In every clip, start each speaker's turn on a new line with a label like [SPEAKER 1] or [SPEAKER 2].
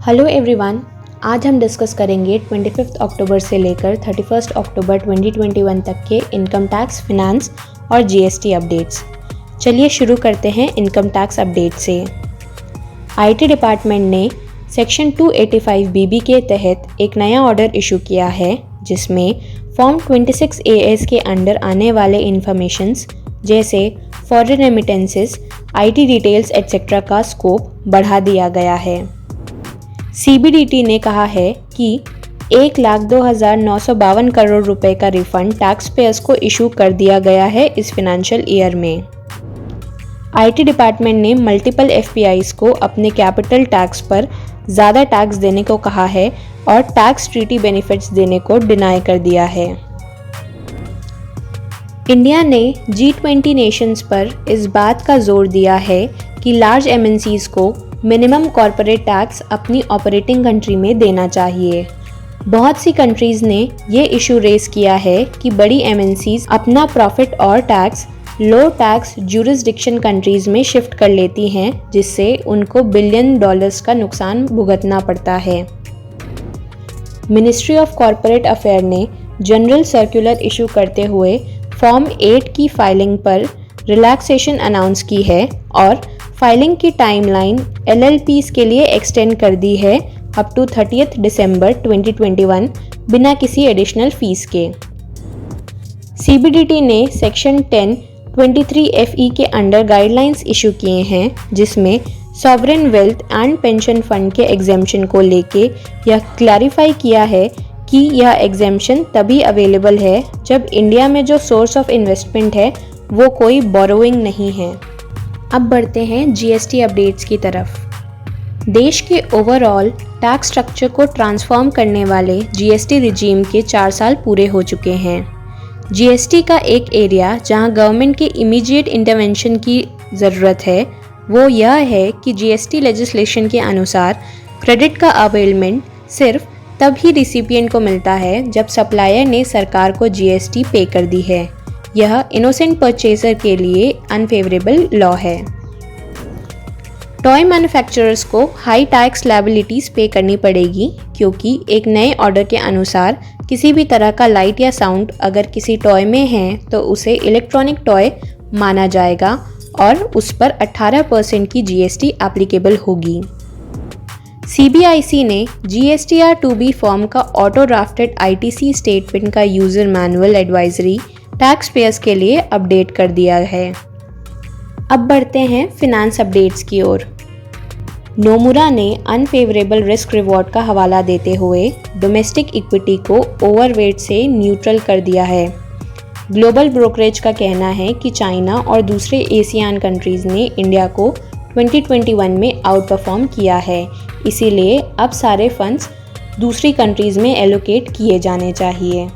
[SPEAKER 1] Hello everyone, आज हम discuss करेंगे 25 अक्टूबर से लेकर 31 अक्टूबर 2021 तक के इनकम टैक्स, फिनांस और जीएसटी अपडेट्स। चलिए शुरू करते हैं इनकम टैक्स अपडेट से। आईटी डिपार्टमेंट ने सेक्शन 285 बीबी के तहत एक नया ऑर्डर इशू किया है, जिसमें फॉर्म 26 AS के अंडर आने वाले इंफॉर्मेशंस जैसे foreign remittances, IT details etcetera का स्कोप बढ़ा दिया गया है। सीबीडीटी ने कहा है कि 1,02,952 करोड़ रुपए का रिफंड टैक्स पेयर्स को इशू कर दिया गया है इस फाइनेंशियल ईयर में। आईटी डिपार्टमेंट ने मल्टीपल एफपीआईज को अपने कैपिटल टैक्स पर ज़्यादा टैक्स देने को कहा है और टैक्स ट्रीटी बेनिफिट्स देने को डिनाई कर दिया है। इंडिया ने G20 नेशंस पर इस बात का जोर दिया है कि लार्ज एमएनसीज को मिनिमम कॉरपोरेट टैक्स अपनी ऑपरेटिंग कंट्री में देना चाहिए। बहुत सी कंट्रीज़ ने ये इशू रेस किया है कि बड़ी एमएनसीज अपना प्रॉफिट और टैक्स लो टैक्स ज्यूरिसडिक्शन कंट्रीज़ में शिफ्ट कर लेती हैं, जिससे उनको बिलियन डॉलर्स का नुकसान भुगतना पड़ता है। मिनिस्ट्री ऑफ कॉरपोरेट अफेयर ने जनरल सर्कुलर इशू करते हुए फॉर्म 8 की फाइलिंग पर रिलैक्सेशन अनाउंस की है और फाइलिंग की टाइमलाइन LLPs के लिए एक्सटेंड कर दी है अप टू 30 दिसंबर 2021 बिना किसी एडिशनल फीस के। सीबीडीटी ने सेक्शन 1023 FE के अंडर गाइडलाइंस इशू किए हैं, जिसमें sovereign wealth and pension fund के एग्जेम्पशन को लेके यह क्लैरिफाई किया है कि यह एग्जेम्पशन तभी अवेलेबल है जब इंडिया में जो सोर्स ऑफ इन्वेस्टमेंट है वो कोई बोरोइंग नहीं है। अब बढ़ते हैं जीएसटी अपडेट्स की तरफ। देश के ओवरऑल टैक्स स्ट्रक्चर को ट्रांसफॉर्म करने वाले जीएसटी रिजीम के 4 साल पूरे हो चुके हैं। जीएसटी का एक एरिया जहां गवर्नमेंट के इमीडिएट इंटरवेंशन की ज़रूरत है वो यह है कि जीएसटी लेजिस्लेशन के अनुसार क्रेडिट का अवेलमेंट सिर्फ तब ही रिसिपिएंट को मिलता है जब सप्लायर ने सरकार को जीएसटी पे कर दी है। यह इनोसेंट परचेजर के लिए अनफेवरेबल लॉ है। टॉय मैन्युफैक्चरर्स को हाई टैक्स लायबिलिटीज पे करनी पड़ेगी, क्योंकि एक नए ऑर्डर के अनुसार किसी भी तरह का लाइट या साउंड अगर किसी टॉय में है तो उसे इलेक्ट्रॉनिक टॉय माना जाएगा और उस पर 18% की जीएसटी एप्लीकेबल होगी। सीबीआईसी ने GSTR2B फॉर्म का ऑटो ड्राफ्टेड ITC स्टेटमेंट का user manual advisory tax payers के लिए अपडेट कर दिया है। अब बढ़ते हैं फिनांस अपडेट्स की ओर। नोमुरा ने अनफेवरेबल रिस्क रिवॉर्ड का हवाला देते हुए डोमेस्टिक इक्विटी को ओवरवेट से न्यूट्रल कर दिया है। ग्लोबल ब्रोकरेज का कहना है कि चाइना और दूसरे एशियान कंट्रीज़ ने इंडिया को 2021 में आउट परफॉर्म किया है, इसीलिए अब सारे फंड्स दूसरी कंट्रीज़ में एलोकेट किए जाने चाहिए।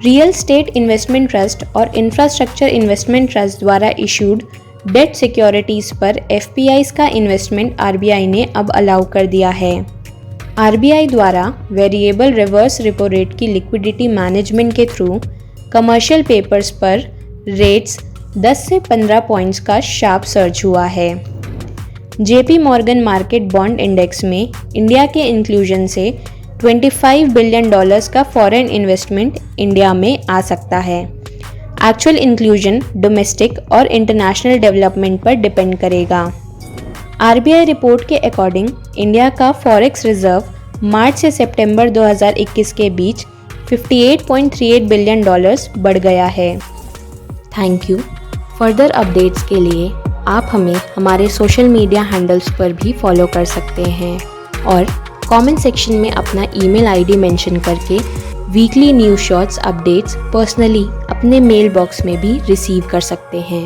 [SPEAKER 1] रियल स्टेट इन्वेस्टमेंट ट्रस्ट और इंफ्रास्ट्रक्चर इन्वेस्टमेंट ट्रस्ट द्वारा इशूड डेट सिक्योरिटीज़ पर एफपीआईज का इन्वेस्टमेंट आरबीआई ने अब अलाउ कर दिया है। आरबीआई द्वारा वेरिएबल रिवर्स रेपो रेट की लिक्विडिटी मैनेजमेंट के थ्रू कमर्शियल पेपर्स पर रेट्स 10 से 15 पॉइंट्स का शार्प सर्ज हुआ है। JP Morgan market bond index में इंडिया के इंक्लूजन से $25 बिलियन का फॉरेन इन्वेस्टमेंट इंडिया में आ सकता है। एक्चुअल इंक्लूजन डोमेस्टिक और इंटरनेशनल डेवलपमेंट पर डिपेंड करेगा। आरबीआई रिपोर्ट के अकॉर्डिंग इंडिया का फॉरेक्स रिजर्व मार्च से सितंबर 2021 के बीच $58.38 बिलियन बढ़ गया है। Thank you. फर्दर अपडेट्स के लिए आप हमें हमारे सोशल मीडिया हैंडल्स पर भी फॉलो कर सकते हैं और कमेंट सेक्शन में अपना ईमेल आईडी मेंशन करके weekly news shorts updates personally अपने मेल बॉक्स में भी रिसीव कर सकते हैं।